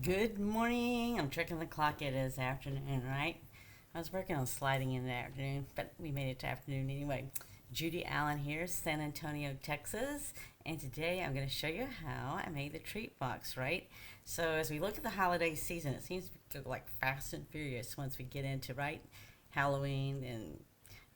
Good morning. I'm checking the clock. It is afternoon, right? I was working on sliding in the afternoon, but we made it to afternoon anyway. Judy Allen here, San Antonio, Texas, and today I'm going to show you how I made the treat box, right? So as we look at the holiday season, it seems to go like fast and furious once we get into, right, Halloween and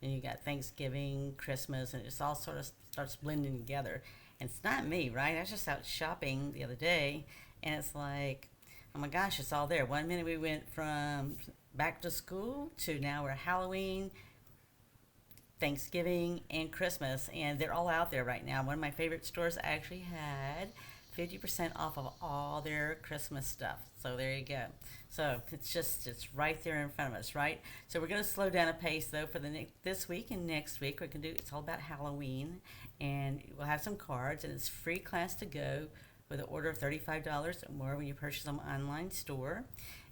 then you got Thanksgiving, Christmas, and it just all sort of starts blending together. And it's not me, right? I was just out shopping the other day, and it's like, oh my gosh, it's all there. One minute we went from back to school to now we're Halloween, Thanksgiving, and Christmas, and they're all out there right now. One of my favorite stores actually had 50% off of all their Christmas stuff. So there you go. So it's right there in front of us, right? So we're going to slow down a pace though for this week and next week. We're going to do it's all about Halloween, and we'll have some cards, and it's free class to go with an order of $35 or more when you purchase them online store.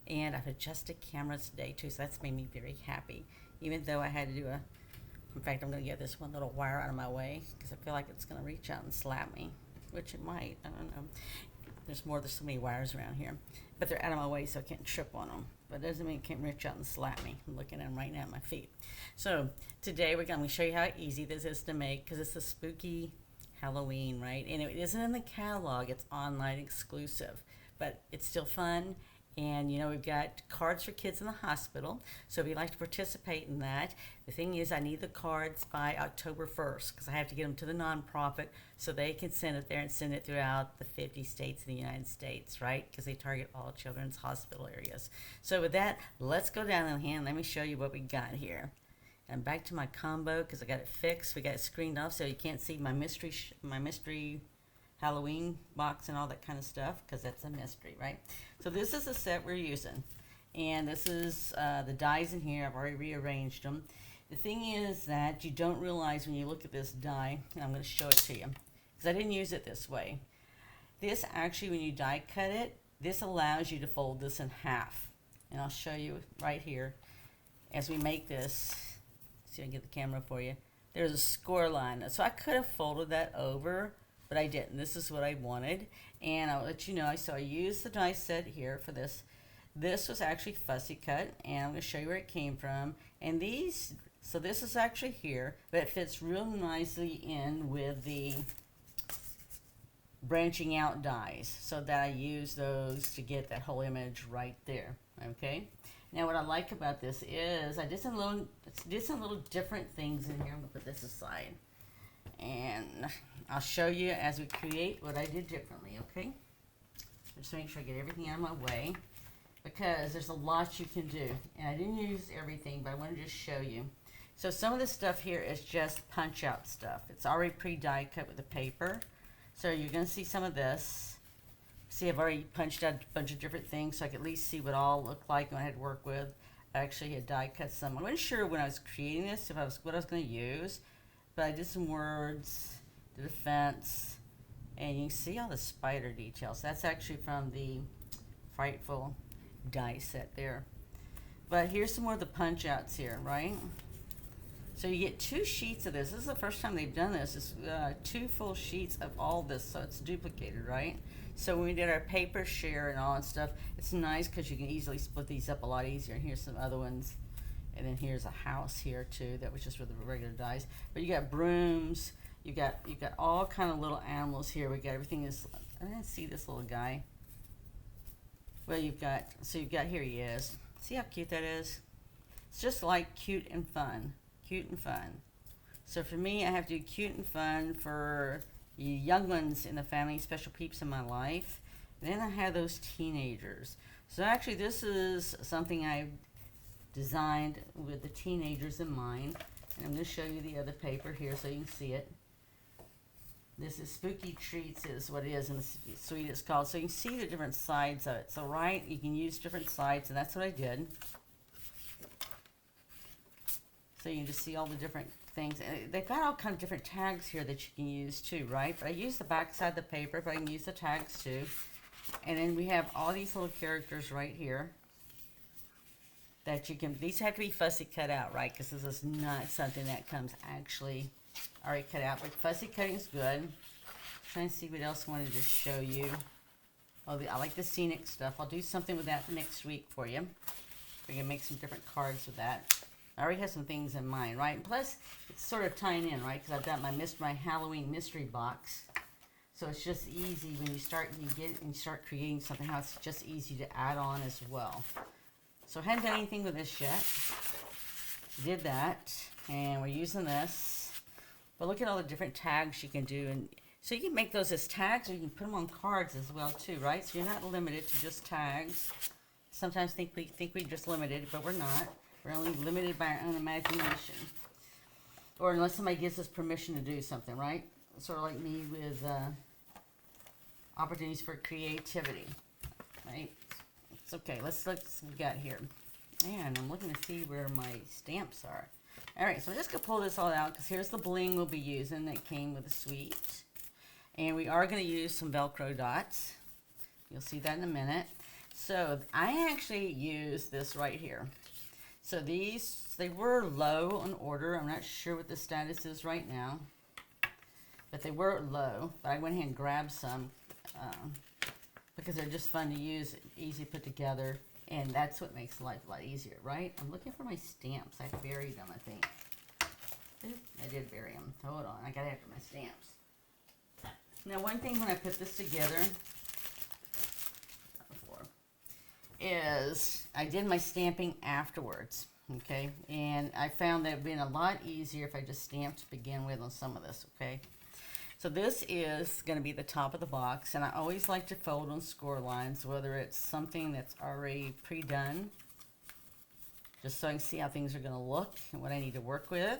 And I've adjusted cameras today too, so that's made me very happy. Even though I had to do a in fact, I'm going to get this one little wire out of my way because I feel like it's going to reach out and slap me, which it might. I don't know. There's so many wires around here, but they're out of my way so I can't trip on them. But it doesn't mean it can't reach out and slap me. I'm looking at them right now at my feet. So today we're going to show you how easy this is to make because it's a spooky Halloween, right? And it isn't in the catalog. It's online exclusive, but it's still fun. And we've got cards for kids in the hospital. So if you'd like to participate in that, the thing is, I need the cards by October 1st because I have to get them to the nonprofit so they can send it there and send it throughout the 50 states in the United States, right? Because they target all children's hospital areas. So with that, let's go down the hand. Let me show you what we got here. And back to my combo because I got it fixed. We got it screened off so you can't see my mystery Halloween box and all that kind of stuff because that's a mystery, right? So this is the set we're using, and this is the dies in here. I've already rearranged them. The thing is that you don't realize when you look at this die, and I'm going to show it to you because I didn't use it this way. This actually, when you die cut it, this allows you to fold this in half, and I'll show you right here as we make this. See if I can get the camera for you. There's a score line, so I could have folded that over, but I didn't. This is what I wanted, and I'll let you know. So I used the die set here for this. This was actually fussy cut, and I'm going to show you where it came from. And so this is actually here, but it fits real nicely in with the branching out dies, so that I use those to get that whole image right there. Okay. Now what I like about this is I did some little different things in here. I'm going to put this aside, and I'll show you as we create what I did differently, okay? Just make sure I get everything out of my way because there's a lot you can do. And I didn't use everything, but I want to just show you. So some of this stuff here is just punch out stuff. It's already pre-die cut with the paper. So you're going to see some of this. See, I've already punched out a bunch of different things so I could at least see what all looked like when I had to work with. I actually had die cut some. I wasn't sure when I was creating this what I was going to use, but I did some words, the defense, and you can see all the spider details. That's actually from the Frightful die set there. But here's some more of the punch outs here, right? So you get 2 sheets of this. This is the first time they've done this. It's 2 full sheets of all this, so it's duplicated, right? So when we did our paper share and all that stuff, it's nice because you can easily split these up a lot easier. And here's some other ones. And then here's a house here too. That was just for the regular dies. But you got brooms. You got all kind of little animals here. We got everything is. I didn't see this little guy. Well, you've got here he is. See how cute that is? It's just like cute and fun. Cute and fun. So for me, I have to do cute and fun for you young ones in the family, special peeps in my life. And then I have those teenagers. So actually, this is something I've designed with the teenagers in mind. And I'm going to show you the other paper here so you can see it. This is Spooky Treats is what it is, and the suite is called. So you can see the different sides of it. So right, you can use different sides, and that's what I did. So you can just see all the different things. And they've got all kind of different tags here that you can use too, right? But I use the back side of the paper, but I can use the tags too. And then we have all these little characters right here that you can, these have to be fussy cut out, right? Because this is not something that comes actually already cut out. But fussy cutting is good. Trying to see what else I wanted to show you. Oh, I like the scenic stuff. I'll do something with that next week for you. We can make some different cards with that. I already have some things in mind, right? And plus, it's sort of tying in, right? Because I've got my Halloween mystery box. So it's just easy when you start creating something. How it's just easy to add on as well. So I haven't done anything with this yet. Did that, and we're using this. But look at all the different tags you can do, and so you can make those as tags, or you can put them on cards as well too, right? So you're not limited to just tags. Sometimes we think we're just limited, but we're not. We're only limited by our own imagination, or unless somebody gives us permission to do something, right? Sort of like me with opportunities for creativity, right? It's okay. Let's look what we got here. And I'm looking to see where my stamps are. All right, so I'm just going to pull this all out because here's the bling we'll be using that came with the suite. And we are going to use some Velcro dots. You'll see that in a minute. So I actually used this right here. So these, they were low on order. I'm not sure what the status is right now. But they were low. But I went ahead and grabbed some because they're just fun to use, easy to put together. And that's what makes life a lot easier, right? I'm looking for my stamps. I buried them, I think. Oop, I did bury them. Hold on, I got after my stamps. Now, one thing when I put this together is I did my stamping afterwards, okay? And I found that it would be a lot easier if I just stamped to begin with on some of this, okay? So this is going to be the top of the box, and I always like to fold on score lines, whether it's something that's already pre-done, just so I can see how things are going to look and what I need to work with.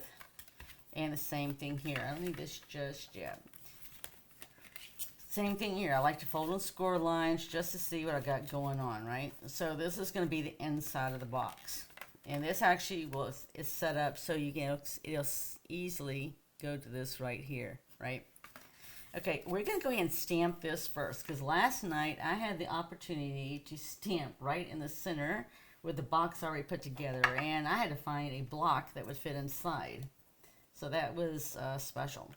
And the same thing here. I don't need this just yet. Same thing here. I like to fold on score lines just to see what I got going on, right? So this is going to be the inside of the box. And this actually is set up so you can, it'll easily go to this right here, right? Okay, we're going to go ahead and stamp this first because last night I had the opportunity to stamp right in the center with the box already put together, and I had to find a block that would fit inside. So that was special.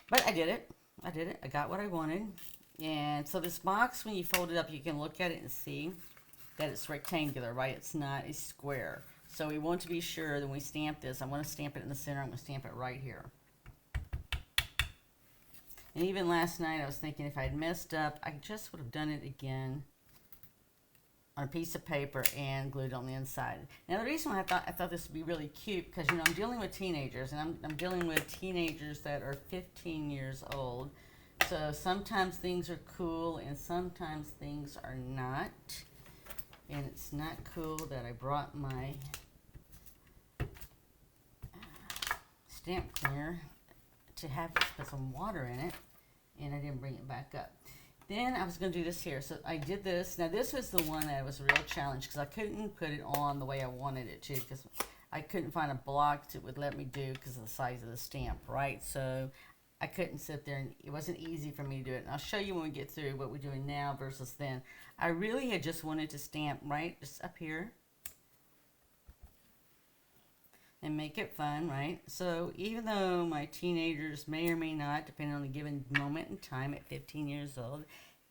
But I did it. I got what I wanted. And so this box, when you fold it up, you can look at it and see that it's rectangular, right? It's not a square. So we want to be sure that when we stamp this, I want to stamp it in the center. I'm going to stamp it right here. And even last night, I was thinking if I'd messed up, I just would have done it again on a piece of paper and glued it on the inside. Now, the reason why I thought this would be really cute, because, you know, I'm dealing with teenagers, and I'm dealing with teenagers that are 15 years old. So sometimes things are cool, and sometimes things are not. And it's not cool that I brought my stamp cleaner to have put some water in it, and I didn't bring it back up. Then I was going to do this here. So I did this. Now this was the one that was a real challenge because I couldn't put it on the way I wanted it to because I couldn't find a block that would let me do because of the size of the stamp, right? So I couldn't sit there, and it wasn't easy for me to do it. And I'll show you when we get through what we're doing now versus then. I really had just wanted to stamp right just up here and make it fun, right? So even though my teenagers may or may not, depending on the given moment in time at 15 years old,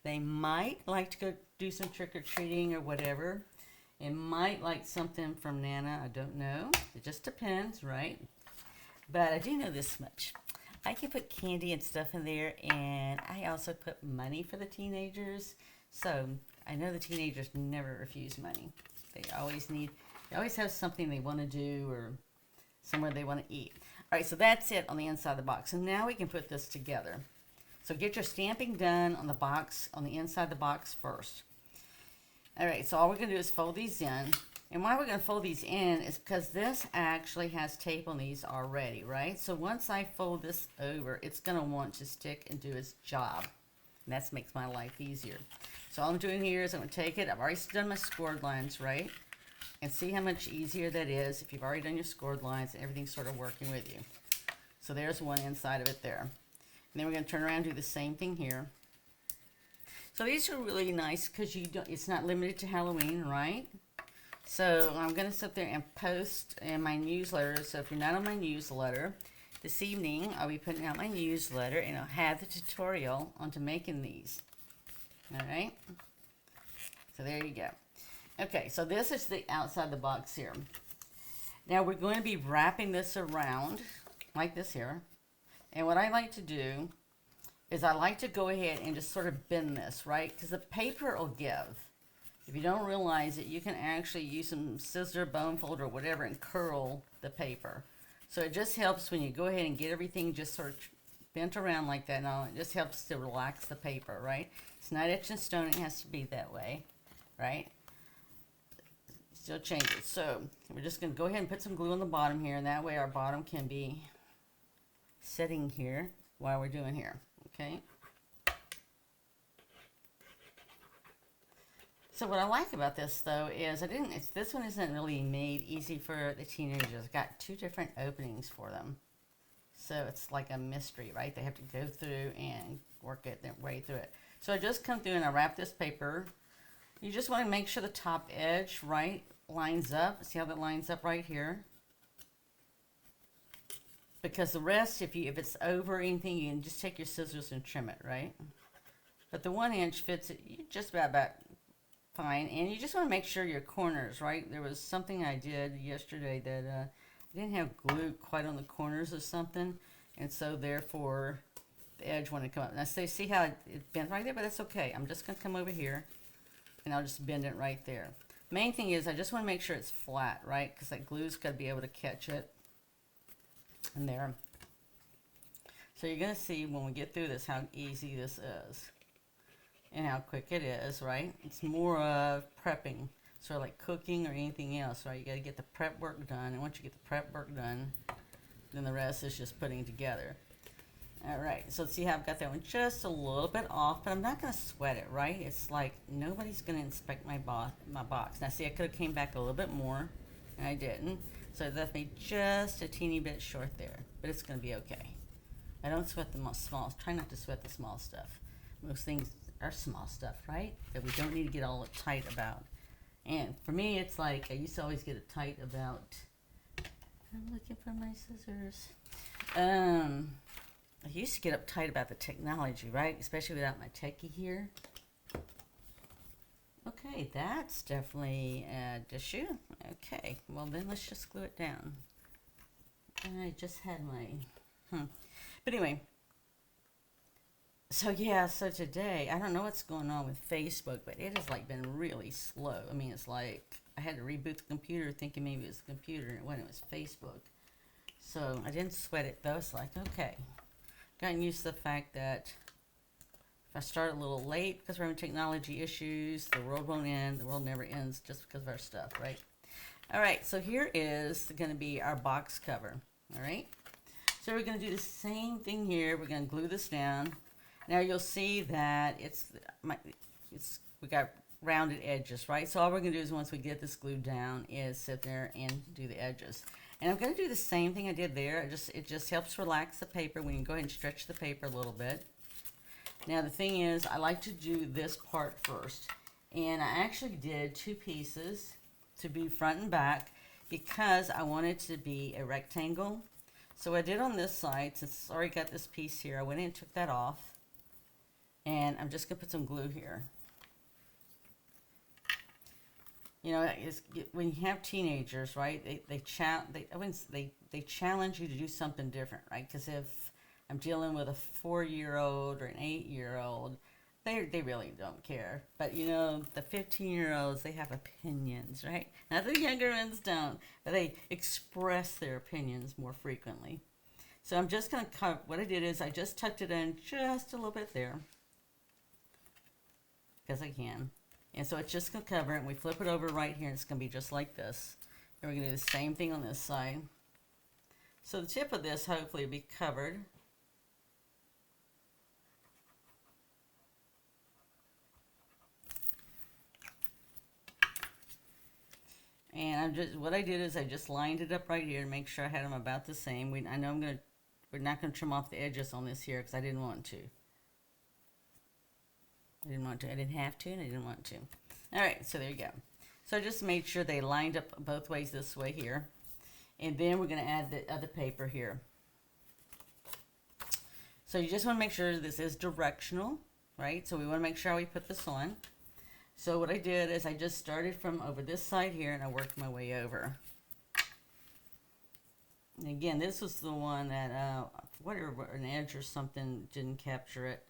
they might like to go do some trick-or-treating or whatever, and might like something from Nana, I don't know. It just depends, right? But I do know this much. I can put candy and stuff in there, and I also put money for the teenagers. So I know the teenagers never refuse money. They always have something they want to do or somewhere they want to eat. All right, so that's it on the inside of the box. So now we can put this together. So get your stamping done on the box, on the inside of the box first. All right, so all we're going to do is fold these in. And why we're going to fold these in is because this actually has tape on these already, right? So once I fold this over, it's going to want to stick and do its job. And that makes my life easier. So all I'm doing here is I'm going to take it. I've already done my scored lines, right? And see how much easier that is if you've already done your scored lines and everything's sort of working with you. So there's one inside of it there. And then we're going to turn around and do the same thing here. So these are really nice because it's not limited to Halloween, right? So I'm going to sit there and post in my newsletter. So if you're not on my newsletter, this evening I'll be putting out my newsletter and I'll have the tutorial onto making these. All right. So there you go. Okay, so this is the outside the box here. Now we're going to be wrapping this around like this here. And what I like to do is I like to go ahead and just sort of bend this, right? Because the paper will give. If you don't realize it, you can actually use some scissor, bone folder, whatever, and curl the paper. So it just helps when you go ahead and get everything just sort of bent around like that. Now it just helps to relax the paper, right? It's not etched in stone. It has to be that way, right? Still change it. So we're just going to go ahead and put some glue on the bottom here, and that way our bottom can be sitting here while we're doing here, okay? So what I like about this though is this one isn't really made easy for the teenagers. It's got two different openings for them. So it's like a mystery, right? They have to go through and work it their way through it. So I just come through and I wrap this paper. You just want to make sure the top edge, right, lines up. See how that lines up right here? Because the rest, if it's over anything, you can just take your scissors and trim it, right? But the 1 inch fits it just about fine. And you just want to make sure your corners, right? There was something I did yesterday that I didn't have glue quite on the corners or something. And so therefore, the edge wanted to come up. Now see how it bent right there? But that's okay. I'm just going to come over here and I'll just bend it right there. Main thing is I just want to make sure it's flat, right? Because that glue's got to be able to catch it. And there. So you're going to see when we get through this how easy this is. And how quick it is, right? It's more of prepping, sort of like cooking or anything else, right? You got to get the prep work done, and once you get the prep work done, then the rest is just putting together. All right, so see how I've got that one just a little bit off, but I'm not going to sweat it, right? It's like nobody's going to inspect my box. Now see, I could have came back a little bit more, and I didn't. So it left me just a teeny bit short there, but it's going to be okay. I don't sweat the small. Try not to sweat the small stuff. Most things are small stuff, right? That we don't need to get all tight about. And for me, it's like I used to always get it tight about. I'm looking for my scissors. I used to get uptight about the technology, right? Especially without my techie here. Okay, that's definitely a issue. Okay, well then let's just glue it down. I just had my. But anyway. So yeah, so today, I don't know what's going on with Facebook, but it has like been really slow. I mean, it's like I had to reboot the computer thinking maybe it was the computer when it was Facebook. So I didn't sweat it though. It's like, okay. Gotten used to the fact that if I start a little late because we're having technology issues, the world won't end. The world never ends just because of our stuff, right? All right, so here is going to be our box cover, all right? So we're going to do the same thing here. We're going to glue this down. Now you'll see that we got rounded edges, right? So all we're going to do is once we get this glued down is sit there and do the edges. And I'm going to do the same thing I did there. It just helps relax the paper when you go ahead and stretch the paper a little bit. Now the thing is, I like to do this part first. And I actually did two pieces to be front and back because I wanted to be a rectangle. So what I did on this side, since I already got this piece here, I went in and took that off. And I'm just going to put some glue here. You know, when you have teenagers, right, they challenge you to do something different, right? Because if I'm dealing with a 4-year-old or an 8-year-old, they really don't care. But, you know, the 15-year-olds, they have opinions, right? Now, the younger ones don't, but they express their opinions more frequently. So I'm just going to cut, what I did is I just tucked it in just a little bit there. Because I can. And so it's just going to cover it, and we flip it over right here, and it's going to be just like this. And we're going to do the same thing on this side. So the tip of this hopefully will be covered. And what I did is I just lined it up right here to make sure I had them about the same. I know we're not going to trim off the edges on this here because I didn't want to. I didn't have to, and I didn't want to. All right, so there you go. So I just made sure they lined up both ways this way here. And then we're going to add the other paper here. So you just want to make sure this is directional. right? So we want to make sure we put this on. So what I did is I just started from over this side here and I worked my way over. And again, this was the one that, whatever, an edge or something didn't capture it.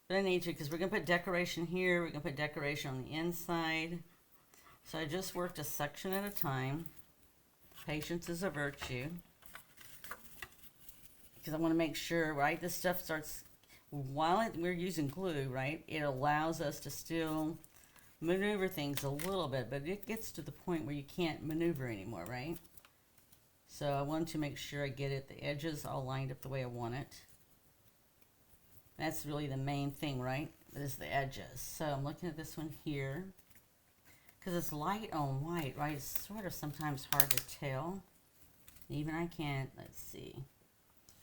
But I need to, because we're going to put decoration here, we're going to put decoration on the inside. So I just worked a section at a time. Patience is a virtue. Because I want to make sure, right, this stuff starts, while we're using glue, right, it allows us to still maneuver things a little bit, but it gets to the point where you can't maneuver anymore, right? So I want to make sure I get it, the edges all lined up the way I want it. That's really the main thing, right, is the edges. So I'm looking at this one here. Because it's light on white, right, it's sort of sometimes hard to tell. Even I can't, let's see.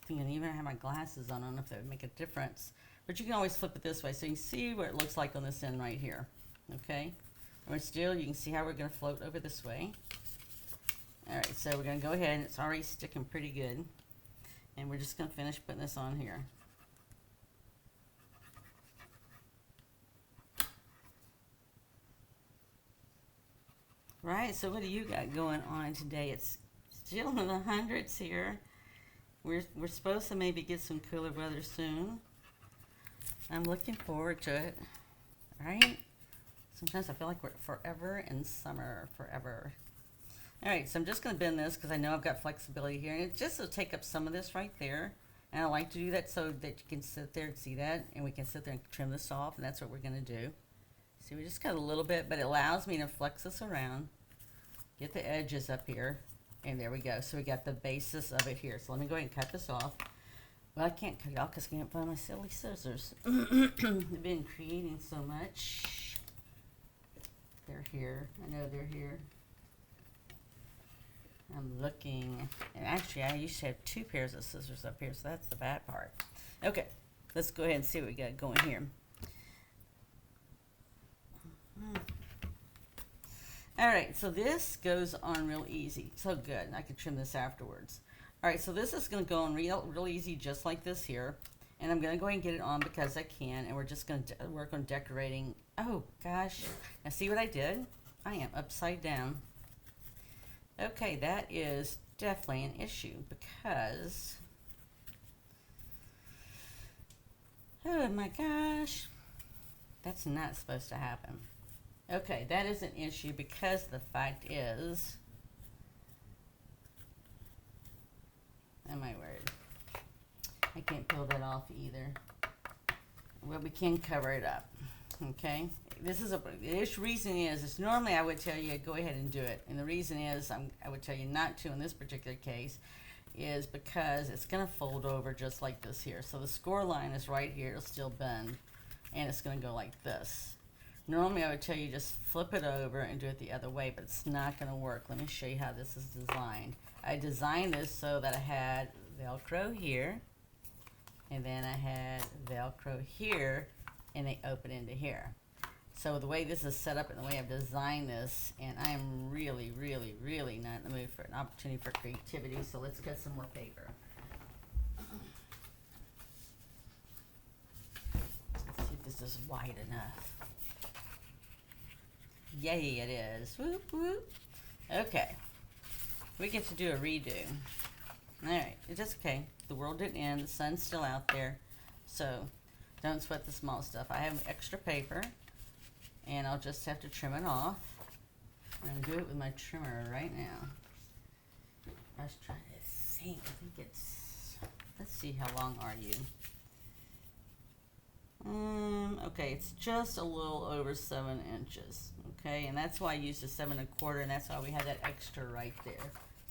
I can even have my glasses on. I don't know if that would make a difference. But you can always flip it this way so you can see what it looks like on this end right here. Okay? And still, you can see how we're going to float over this way. Alright, so we're going to go ahead, and it's already sticking pretty good. And we're just going to finish putting this on here. Right, so what do you got going on today? It's still in the hundreds here. We're supposed to maybe get some cooler weather soon. I'm looking forward to it. Right? Sometimes I feel like we're forever in summer, forever. Alright, so I'm just going to bend this because I know I've got flexibility here. And it just will take up some of this right there. And I like to do that so that you can sit there and see that. And we can sit there and trim this off. And that's what we're going to do. See, we just got a little bit, but it allows me to flex this around. Get the edges up here. And there we go. So we got the basis of it here. So let me go ahead and cut this off. Well, I can't cut it off because I can't find my silly scissors. I've been creating so much. They're here. I know they're here. I'm looking. And actually, I used to have 2 pairs of scissors up here, so that's the bad part. Okay, let's go ahead and see what we got going here. Alright, so this goes on real easy. So good. I can trim this afterwards. Alright, so this is going to go on real easy just like this here. And I'm going to go ahead and get it on because I can. And we're just going to work on decorating. Oh, gosh. Now, see what I did? I am upside down. Okay, that is definitely an issue because... oh, my gosh. That's not supposed to happen. Okay, that is an issue because the fact is, oh my word, I can't pull that off either. Well, we can cover it up, okay? This is the reason is normally I would tell you go ahead and do it, and the reason is I would tell you not to in this particular case is because it's going to fold over just like this here. So the score line is right here, it'll still bend, and it's going to go like this. Normally I would tell you just flip it over and do it the other way, but it's not going to work. Let me show you how this is designed. I designed this so that I had Velcro here, and then I had Velcro here, and they open into here. So the way this is set up and the way I've designed this, and I am really, really, really not in the mood for an opportunity for creativity, so let's cut some more paper. Let's see if this is wide enough. Yay, it is. Whoop, whoop. Okay. We get to do a redo. Alright, it's just okay. The world didn't end. The sun's still out there. So, don't sweat the small stuff. I have extra paper. And I'll just have to trim it off. I'm going to do it with my trimmer right now. I was trying to think. I think it's... let's see, how long are you? Okay, it's just a little over 7 inches. Okay, and that's why I used a 7 1/4, and that's why we had that extra right there.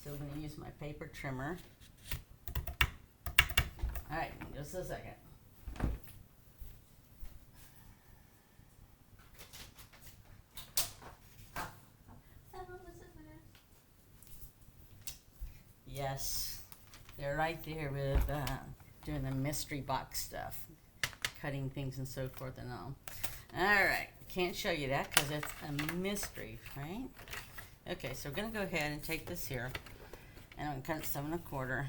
So we're going to use my paper trimmer. Alright, just a second. Yes, they're right there with doing the mystery box stuff. Cutting things and so forth and all. Alright, can't show you that because it's a mystery, right? Okay, so we're going to go ahead and take this here, and I'm going to cut it 7 1/4.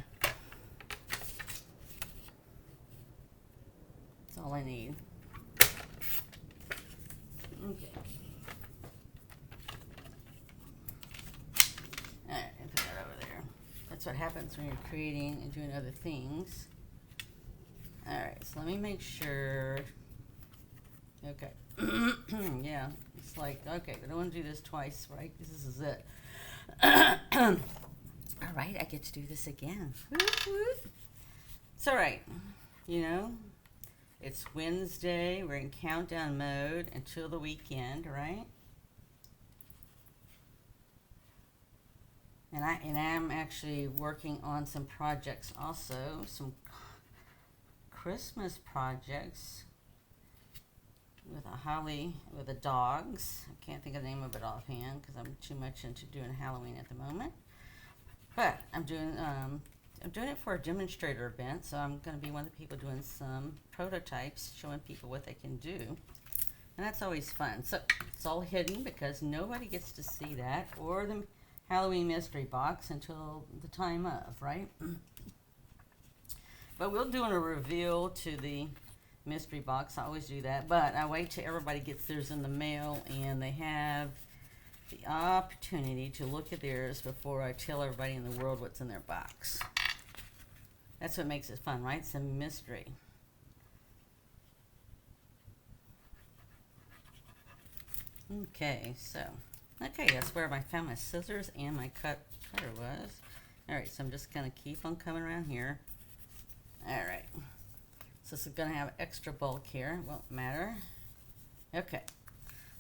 That's all I need. Okay. Alright, put that over there. That's what happens when you're creating and doing other things. Alright, so let me make sure. Okay. Yeah, it's like, okay, I don't want to do this twice, right? This is it. Alright, I get to do this again. It's alright. You know, it's Wednesday. We're in countdown mode until the weekend, right? And I'm actually working on some projects also, some Christmas projects with a holly with the dogs. I can't think of the name of it offhand because I'm too much into doing Halloween at the moment. But I'm doing it for a demonstrator event, so I'm going to be one of the people doing some prototypes, showing people what they can do, and that's always fun. So it's all hidden because nobody gets to see that or the Halloween mystery box until the time of, right? But we'll do a reveal to the mystery box. I always do that, but I wait till everybody gets theirs in the mail and they have the opportunity to look at theirs before I tell everybody in the world what's in their box. That's what makes it fun, right? It's a mystery. Okay, so that's where I found my scissors and my cutter was. Alright, so I'm just gonna keep on coming around here. Alright, so this is gonna have extra bulk here, won't matter. Okay,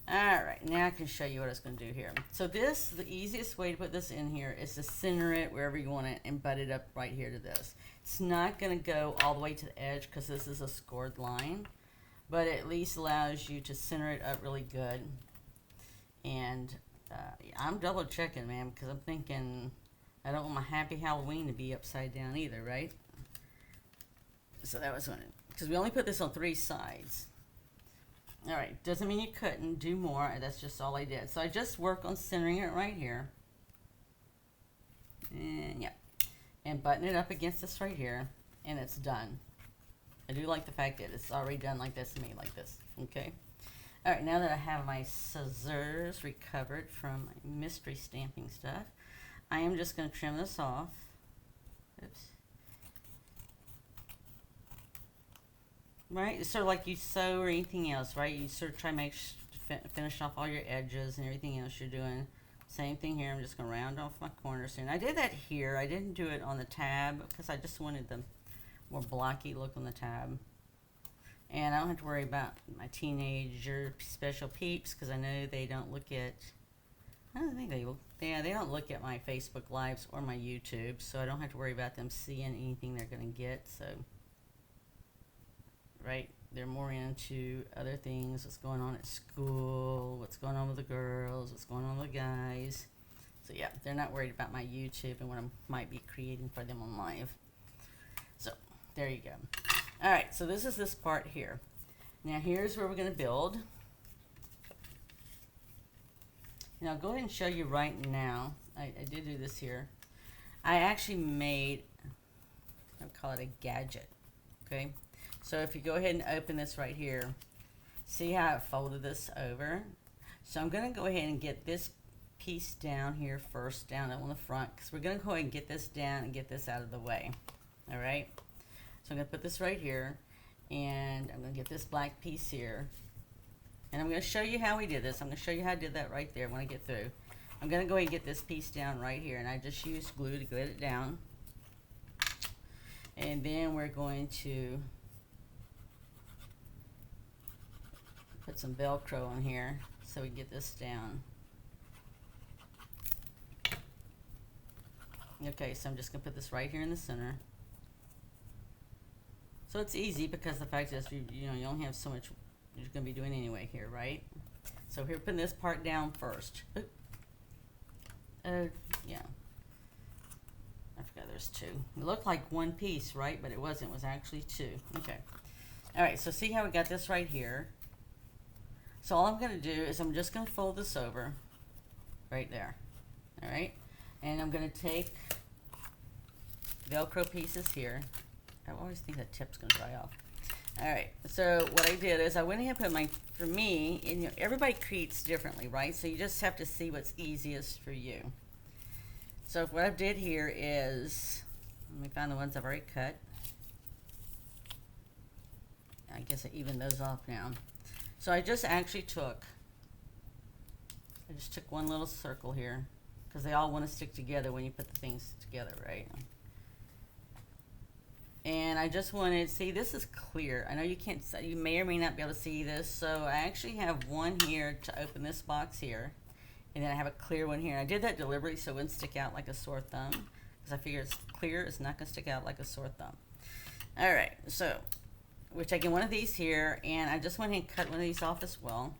alright, now I can show you what I was gonna do here. So the easiest way to put this in here is to center it wherever you want it and butt it up right here to this. It's not gonna go all the way to the edge because this is a scored line, but it at least allows you to center it up really good. And I'm double checking, man, because I'm thinking I don't want my Happy Halloween to be upside down either, right? So that was when because we only put this on 3 sides. Alright, doesn't mean you couldn't do more. That's just all I did. So I just work on centering it right here. And yeah. And button it up against this right here. And it's done. I do like the fact that it's already done like this, made like this. Okay. Alright, now that I have my scissors recovered from my mystery stamping stuff, I am just going to trim this off. Oops. Right? It's sort of like you sew or anything else, right? You sort of try to finish off all your edges and everything else you're doing. Same thing here. I'm just going to round off my corners. And I did that here. I didn't do it on the tab because I just wanted the more blocky look on the tab. And I don't have to worry about my teenager special peeps because I know they don't look at, I don't think they will. Yeah, they don't look at my Facebook Lives or my YouTube, so I don't have to worry about them seeing anything they're going to get. So, right, they're more into other things, what's going on at school, what's going on with the girls, what's going on with the guys. So yeah, they're not worried about my YouTube and what I might be creating for them on live. So, there you go. Alright, so this is this part here. Now here's where we're going to build. And I'll go ahead and show you right now. I did do this here. I actually made, I'll call it a gadget. Okay, so if you go ahead and open this right here, see how I folded this over? So I'm going to go ahead and get this piece down here first, down on the front, because we're going to go ahead and get this down and get this out of the way. Alright? So I'm going to put this right here, and I'm going to get this black piece here. And I'm going to show you how we did this. I'm going to show you how I did that right there when I get through. I'm going to go ahead and get this piece down right here, and I just used glue to glue it down. And then we're going to put some Velcro on here so we can get this down. Okay, so I'm just going to put this right here in the center. So it's easy because the fact is, you know, you only have so much you're going to be doing anyway here, right? So here, putting this part down first. Yeah. I forgot there's 2. It looked like one piece, right? But it wasn't. It was actually 2. Okay. All right, so see how we got this right here? So all I'm going to do is I'm just going to fold this over right there. All right? And I'm going to take Velcro pieces here. I always think that tip's going to dry off. All right, so what I did is I went ahead and put my, for me, and everybody creates differently, right? So you just have to see what's easiest for you. So what I did here is, let me find the ones I've already cut. I guess I evened those off now. So I just actually took, I just took one little circle here, because they all want to stick together when you put the things together, right? And I just wanted, see, this is clear. I know you can't, you may or may not be able to see this. So I actually have one here to open this box here. And then I have a clear one here. I did that deliberately so it wouldn't stick out like a sore thumb. Because I figure it's clear, it's not going to stick out like a sore thumb. All right, so we're taking one of these here. And I just went ahead and cut one of these off as well.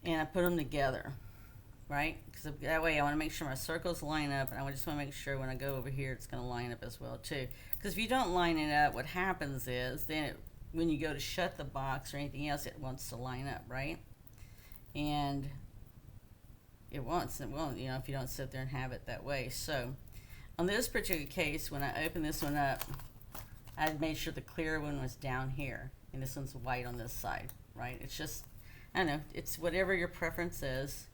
And I put them together, right? Because that way I want to make sure my circles line up, and I just want to make sure when I go over here it's going to line up as well too. Because if you don't line it up, what happens is then when you go to shut the box or anything else, it wants to line up, right? And it won't, you know, if you don't sit there and have it that way. So on this particular case, when I open this one up, I made sure the clear one was down here, and this one's white on this side, right? It's just, I don't know, it's whatever your preference is.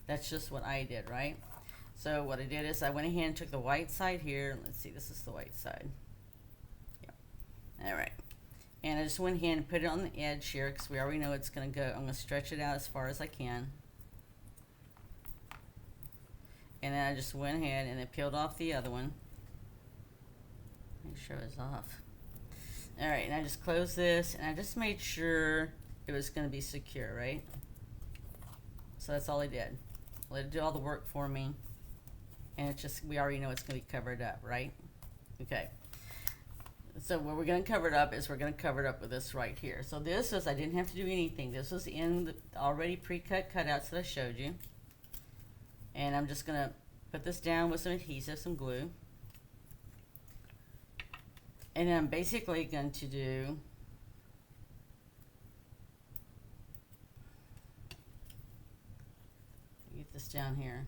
That's just what I did, right? So what I did is I went ahead and took the white side here. Let's see, this is the white side. Yeah. All right. And I just went ahead and put it on the edge here because we already know it's going to go. I'm going to stretch it out as far as I can. And then I just went ahead and then peeled off the other one. Make sure it was off. All right, and I just closed this, and I just made sure it was going to be secure, right? So that's all I did. Let it do all the work for me. And it's just, we already know it's going to be covered up, right? Okay. So what we're going to cover it up is we're going to cover it up with this right here. So this is, I didn't have to do anything. This was in the already pre-cut cutouts that I showed you. And I'm just going to put this down with some adhesive, some glue. And then I'm basically going to do get this down here.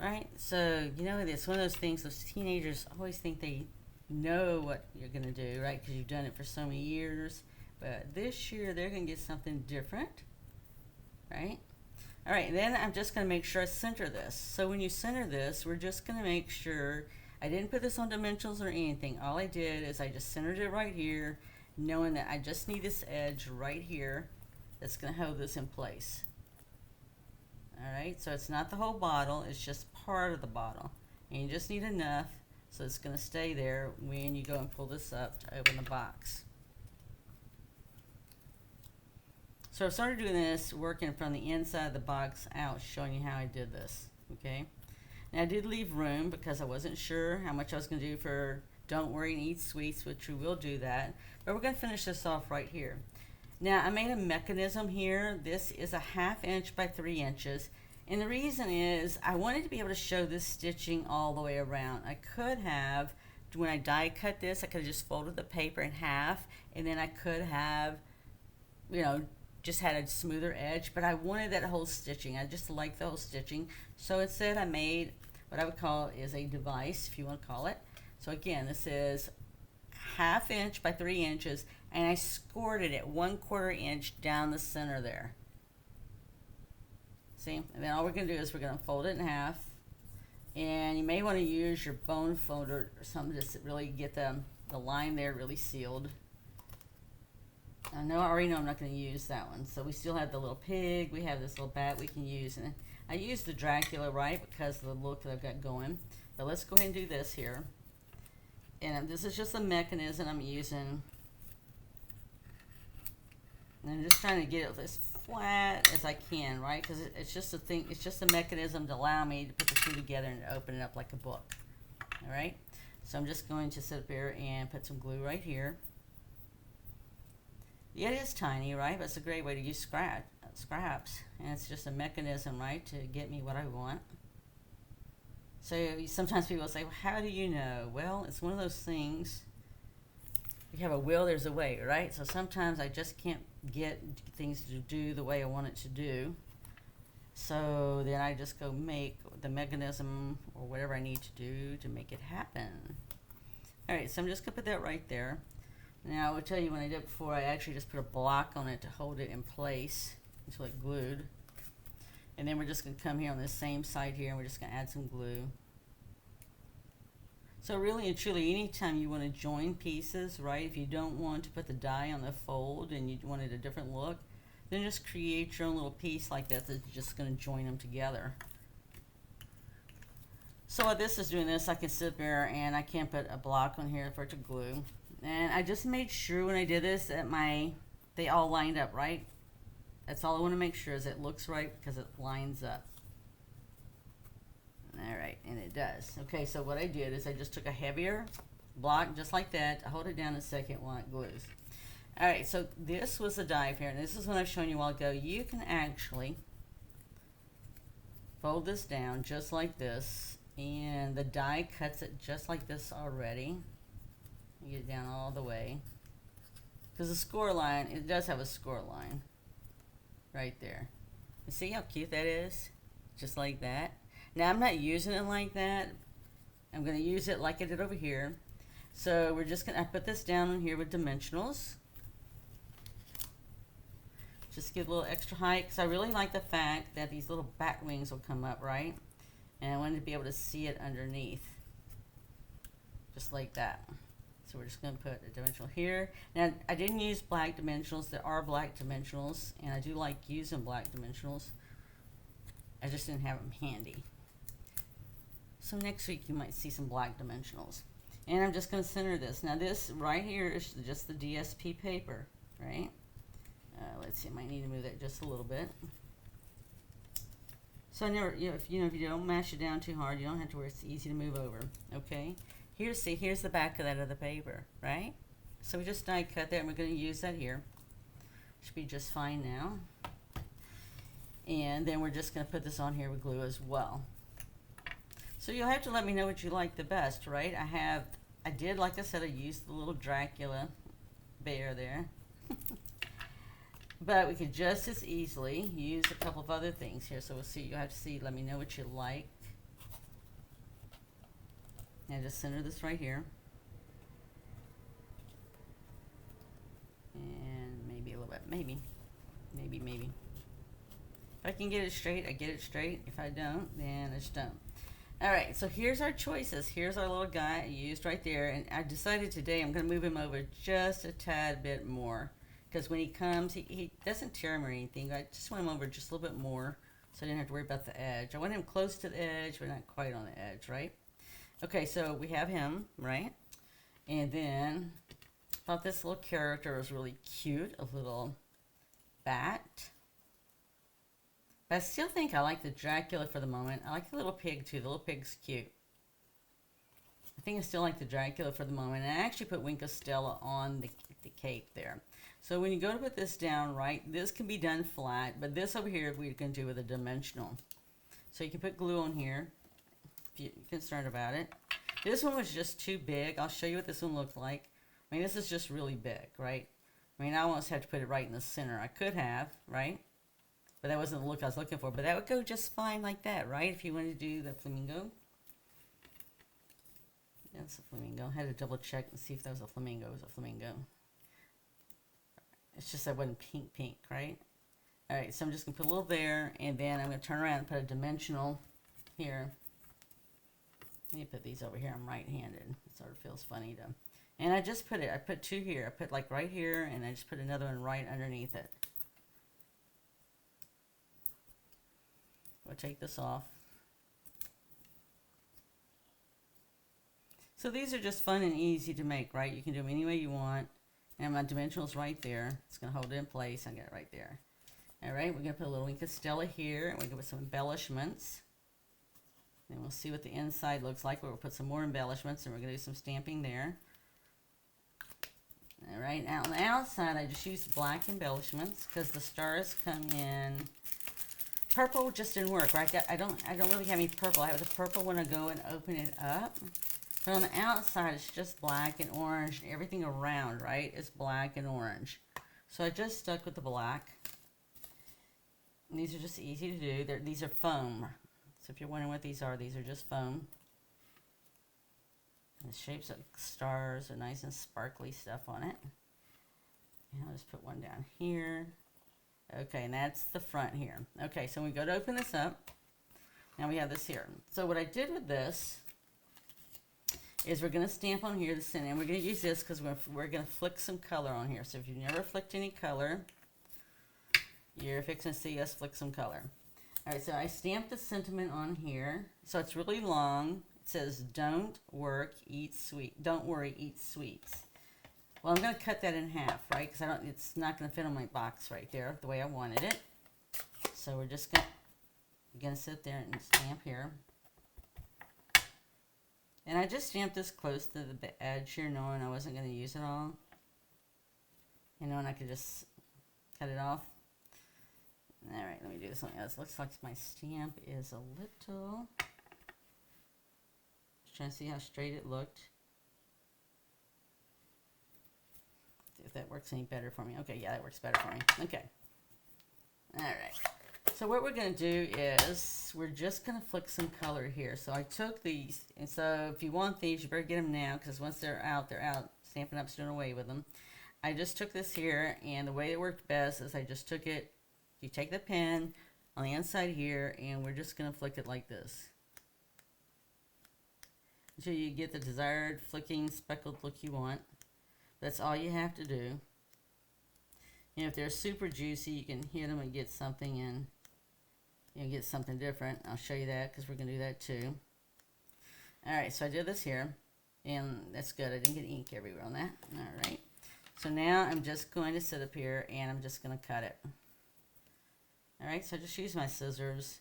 Alright, so you know it's one of those things, those teenagers always think they know what you're going to do, right? Because you've done it for so many years. But this year they're going to get something different, right? Alright, then I'm just going to make sure I center this. So when you center this, we're just going to make sure, I didn't put this on dimensionals or anything. All I did is I just centered it right here, knowing that I just need this edge right here that's going to hold this in place. Alright, so it's not the whole bottle, it's just part of the bottle. And you just need enough so it's going to stay there when you go and pull this up to open the box. So I started doing this, working from the inside of the box out, showing you how I did this, okay? Now I did leave room because I wasn't sure how much I was going to do for Don't Worry and Eat Sweets, which we will do that. But we're going to finish this off right here. Now I made a mechanism here. This is a 1/2 inch by 3 inches. And the reason is I wanted to be able to show this stitching all the way around. I could have, when I die cut this, I could have just folded the paper in half, and then I could have, you know, just had a smoother edge, but I wanted that whole stitching. I just like the whole stitching. So instead I made what I would call is a device, if you want to call it. So again, this is 1/2 inch by 3 inches, and I scored it at 1/4 inch down the center there. See? And then all we're going to do is we're going to fold it in half. And you may want to use your bone folder or something just to really get the line there really sealed. I already know I'm not going to use that one. So we still have the little pig. We have this little bat we can use. And I used the Dracula, right, because of the look that I've got going. But let's go ahead and do this here. And this is just a mechanism I'm using. And I'm just trying to get it as flat as I can, right? Because it's just a thing. It's just a mechanism to allow me to put the two together and open it up like a book. All right. So I'm just going to sit up here and put some glue right here. Yeah, it is tiny, right? But it's a great way to use scraps. And it's just a mechanism, right, to get me what I want. So sometimes people say, well, how do you know? Well, it's one of those things. you have a will, there's a way, right? So sometimes I just can't get things to do the way I want it to do. So then I just go make the mechanism or whatever I need to do to make it happen. All right, so I'm just gonna put that right there. Now I will tell you, when I did it before, I actually just put a block on it to hold it in place until it glued. And then we're just gonna come here on this same side here and we're just gonna add some glue. So really and truly, anytime you want to join pieces, right, if you don't want to put the die on the fold and you wanted a different look, then just create your own little piece like that that's just going to join them together. So while this is doing this, I can sit there and I can put a block on here for it to glue. And I just made sure when I did this that they all lined up, right? That's all I want to make sure is it looks right because it lines up. All right, and it does. Okay, so what I did is I just took a heavier block just like that. I hold it down a second while it glues. All right, so this was the die here, and this is what I've shown you a while ago. You can actually fold this down just like this, and the die cuts it just like this already. You get it down all the way. Because the score line, it does have a score line right there. You see how cute that is? Just like that. Now I'm not using it like that. I'm going to use it like I did over here. So we're just going to put this down on here with dimensionals. Just give a little extra height because I really like the fact that these little back wings will come up, right? And I wanted to be able to see it underneath. Just like that. So we're just going to put a dimensional here. Now I didn't use black dimensionals. There are black dimensionals and I do like using black dimensionals. I just didn't have them handy. So next week you might see some black dimensionals. And I'm just going to center this. Now this right here is just the DSP paper, right? Let's see, I might need to move that just a little bit. So I never, if you don't mash it down too hard, you don't have to worry, it's easy to move over, okay? Here's the back of that other paper, right? So we just die cut that and we're going to use that here. Should be just fine now. And then we're just going to put this on here with glue as well. So you'll have to let me know what you like the best, right? I did, like I said, I used the little Dracula bear there. But we could just as easily use a couple of other things here. So we'll see, you'll have to see, let me know what you like. Now just center this right here. And maybe a little bit, maybe. If I can get it straight, I get it straight. If I don't, then I just don't. All right, so here's our choices. Here's our little guy I used right there. And I decided today I'm going to move him over just a tad bit more. Because when he comes, he doesn't tear him or anything. I just want him over just a little bit more so I didn't have to worry about the edge. I want him close to the edge, but not quite on the edge, right? Okay, so we have him, right? And then I thought this little character was really cute, a little bat. But I still think I like the Dracula for the moment. I like the little pig too. The little pig's cute. I think I still like the Dracula for the moment. And I actually put Wink of Stella on the cape there. So when you go to put this down, right, this can be done flat. But this over here we can do with a dimensional. So you can put glue on here if you're concerned about it. This one was just too big. I'll show you what this one looked like. I mean, this is just really big, right? I mean, I almost had to put it right in the center. I could have, right? But that wasn't the look I was looking for. But that would go just fine like that, right? If you wanted to do the flamingo. That's a flamingo. I had to double check and see if that was a flamingo. It was a flamingo. It's just that it wasn't pink, right? Alright, so I'm just going to put a little there. And then I'm going to turn around and put a dimensional here. Let me put these over here. I'm right-handed. It sort of feels funny to... And I just put it. I put two here. I put like right here. And I just put another one right underneath it. We'll take this off. So these are just fun and easy to make, right? You can do them any way you want. And my dimensional's right there. It's going to hold it in place. I got it right there. All right, we're going to put a little Wink of Stella here. And we're going to put some embellishments. And we'll see what the inside looks like. We'll put some more embellishments and we're going to do some stamping there. All right, now on the outside, I just used black embellishments because the stars come in. Purple just didn't work, right? I don't really have any purple. I have the purple when I go and open it up. But on the outside, it's just black and orange. And everything around, right, is black and orange. So I just stuck with the black. And these are just easy to do. These are foam. So if you're wondering what these are just foam. And the shapes of stars are nice and sparkly stuff on it. And I'll just put one down here. Okay, and that's the front here. Okay, so we go to open this up. Now we have this here. So what I did with this is we're going to stamp on here the center. And we're going to use this because we're going to flick some color on here. So if you've never flicked any color, you're fixing to see us flick some color. All right, so I stamped the sentiment on here. So it's really long. It says, don't worry, eat sweets. Well, I'm going to cut that in half, right? Because it's not going to fit on my box right there the way I wanted it. So we're just going to sit there and stamp here. And I just stamped this close to the edge here, knowing I wasn't going to use it all. And knowing I could just cut it off. All right, let me do this one. It looks like my stamp is a little... Just trying to see how straight it looked. See if that works any better for me. Okay, yeah, that works better for me. Okay. All right. So what we're going to do is we're just going to flick some color here. So I took these, and so if you want these, you better get them now, because once they're out, they're out. Stampin' Up's doing away with them. I just took this here, and the way it worked best is I just took it. You take the pen on the inside here, and we're just going to flick it like this until you get the desired flicking speckled look you want. That's all you have to do. And if they're super juicy, you can hit them and get something in. Get something different. I'll show you that because we're going to do that too. Alright, so I did this here. And that's good. I didn't get ink everywhere on that. Alright. So now I'm just going to sit up here and I'm just going to cut it. Alright, so I just used my scissors.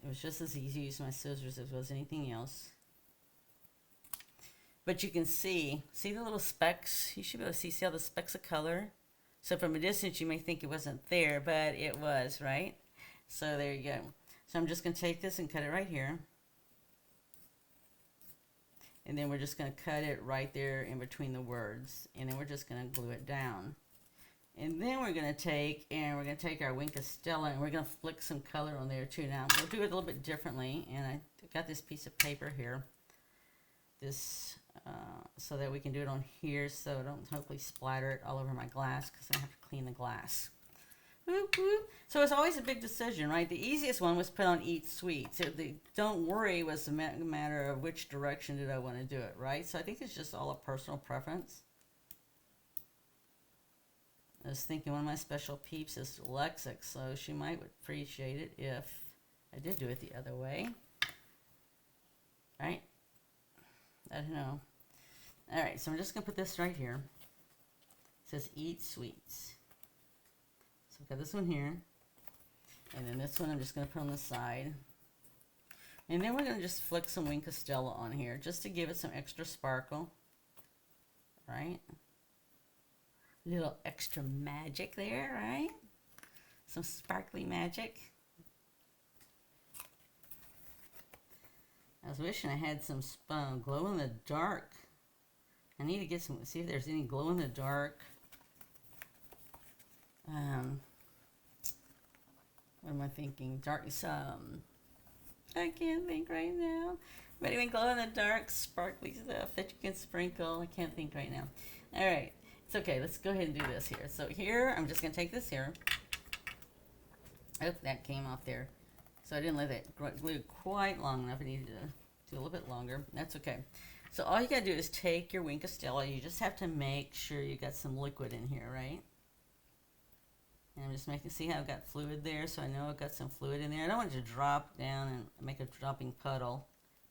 It was just as easy to use my scissors as it was anything else. But you can see the little specks? You should be able to see all the specks of color. So from a distance you may think it wasn't there, but it was, right? So there you go. So I'm just going to take this and cut it right here. And then we're just going to cut it right there in between the words. And then we're just going to glue it down. And then we're going to take our Wink of Stella and we're going to flick some color on there too. Now we'll do it a little bit differently. And I got this piece of paper here. So that we can do it on here so I don't hopefully splatter it all over my glass because I have to clean the glass. Whoop, whoop. So it's always a big decision, right? The easiest one was put on eat sweets. The don't worry was a matter of which direction did I want to do it, right? So I think it's just all a personal preference. I was thinking one of my special peeps is dyslexic, so she might appreciate it if I did do it the other way. Right? I don't know. Alright, so I'm just going to put this right here. It says eat sweets. So I've got this one here. And then this one I'm just going to put on the side. And then we're going to just flick some Wink of Stella on here just to give it some extra sparkle. Right? Little extra magic there, right? Some sparkly magic. I was wishing I had some glow in the dark. I need to get some, see if there's any glow in the dark. What am I thinking? Dark, I can't think right now. But anyway, glow in the dark, sparkly stuff that you can sprinkle. I can't think right now. All right. It's okay. Let's go ahead and do this here. So here, I'm just going to take this here. Oh, that came off there. So I didn't let it glue quite long enough. I needed to do a little bit longer. That's okay. So all you got to do is take your Wink of Stella. You just have to make sure you got some liquid in here, right? And I'm just making, see how I've got fluid there? So I know I've got some fluid in there. I don't want it to drop down and make a dropping puddle.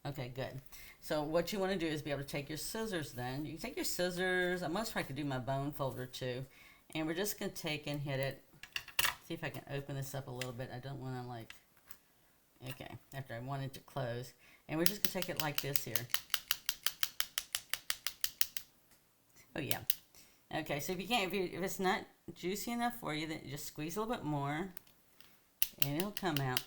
Okay, good. So what you want to do is be able to take your scissors then. You can take your scissors. I most probably could do my bone folder too. And we're just going to take and hit it. See if I can open this up a little bit. I don't want to like, okay, after I want it to close. And we're just going to take it like this here. Oh yeah. Okay, so if you can't, if it's not juicy enough for you, then just squeeze a little bit more and it'll come out.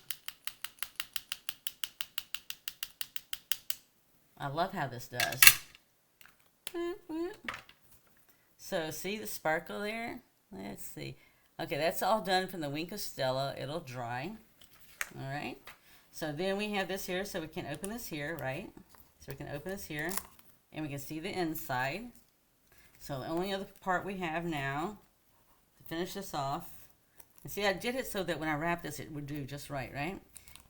I love how this does. So see the sparkle there? Let's see. Okay, that's all done from the Wink of Stella. It'll dry. All right. So then we have this here, so we can open this here, right? So we can open this here, and we can see the inside. So the only other part we have now to finish this off, and see I did it so that when I wrap this it would do just right, right?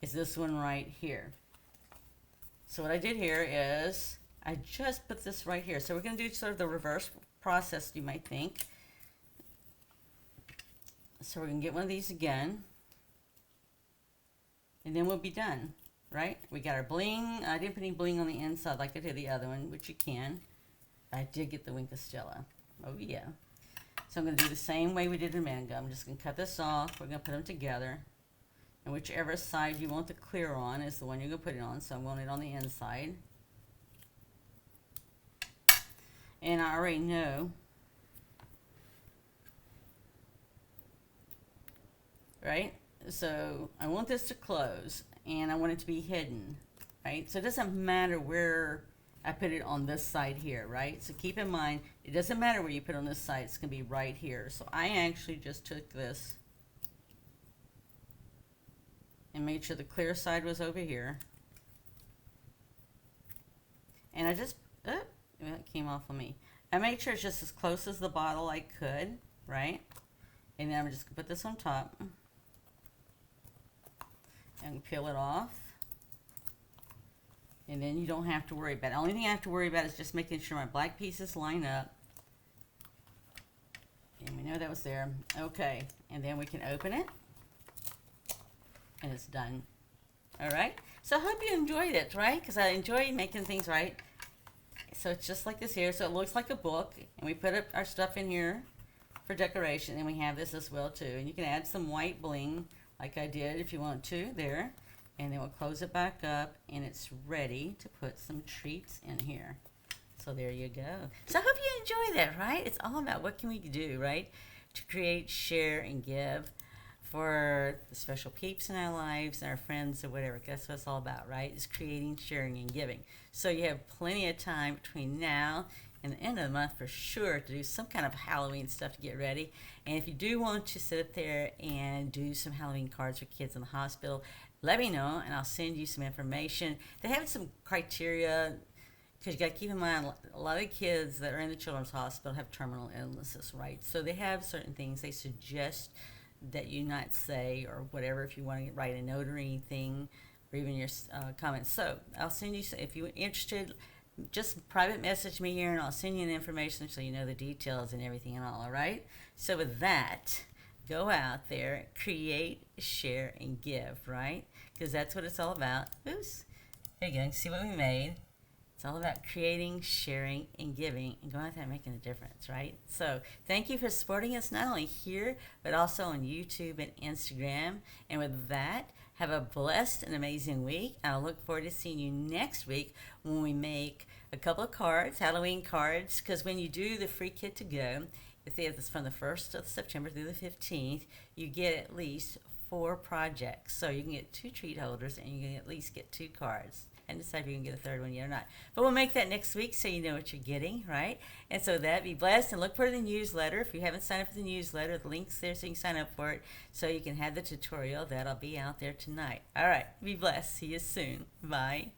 Is this one right here. So what I did here is I just put this right here. So we're going to do sort of the reverse process, you might think. So we're going to get one of these again. And then we'll be done, right? We got our bling. I didn't put any bling on the inside like I did the other one, which you can. I did get the Wink of Stella. Oh, yeah. So I'm going to do the same way we did in mango. I'm just going to cut this off. We're going to put them together. And whichever side you want the clear on is the one you're going to put it on. So I'm going it on the inside. And I already know, right? So I want this to close and I want it to be hidden, right? So it doesn't matter where I put it on this side here, right? So keep in mind, it doesn't matter where you put it on this side, it's going to be right here. So I actually just took this and made sure the clear side was over here. And I just, oh, that came off of me. I made sure it's just as close as the bottle I could, right? And then I'm just going to put this on top. And peel it off. And then you don't have to worry about it. The only thing I have to worry about is just making sure my black pieces line up. And we know that was there. Okay. And then we can open it. And it's done. Alright? So I hope you enjoyed it, right? Because I enjoy making things right. So it's just like this here. So it looks like a book. And we put up our stuff in here for decoration. And we have this as well too. And you can add some white bling like I did if you want to there. And then we'll close it back up and it's ready to put some treats in here. So there you go. So I hope you enjoy that, right? It's all about what can we do, right? To create, share, and give for the special peeps in our lives and our friends or whatever. That's what it's all about, right? It's creating, sharing, and giving. So you have plenty of time between now and the end of the month for sure to do some kind of Halloween stuff to get ready. And if you do want to sit there and do some Halloween cards for kids in the hospital, let me know and I'll send you some information. They have some criteria because you got to keep in mind a lot of kids that are in the children's hospital have terminal illnesses, right? So they have certain things they suggest that you not say or whatever if you want to write a note or anything or even your comments. So I'll send you, if you're interested, just private message me here and I'll send you the information so you know the details and everything and all right? So with that, go out there, create, share, and give, right? Because that's what it's all about. Oops. There you go. See what we made. It's all about creating, sharing, and giving, and going out there and making a difference, right? So thank you for supporting us not only here, but also on YouTube and Instagram. And with that, have a blessed and amazing week. I'll look forward to seeing you next week when we make a couple of cards, Halloween cards, because when you do the free kit to go, if it's from the 1st of September through the 15th, you get at least 4 projects. So you can get 2 treat holders and you can at least get 2 cards. And decide if you can get a 3rd one yet or not. But we'll make that next week so you know what you're getting, right? And so that, be blessed and look for the newsletter. If you haven't signed up for the newsletter, the link's there so you can sign up for it so you can have the tutorial. That'll be out there tonight. All right, be blessed. See you soon. Bye.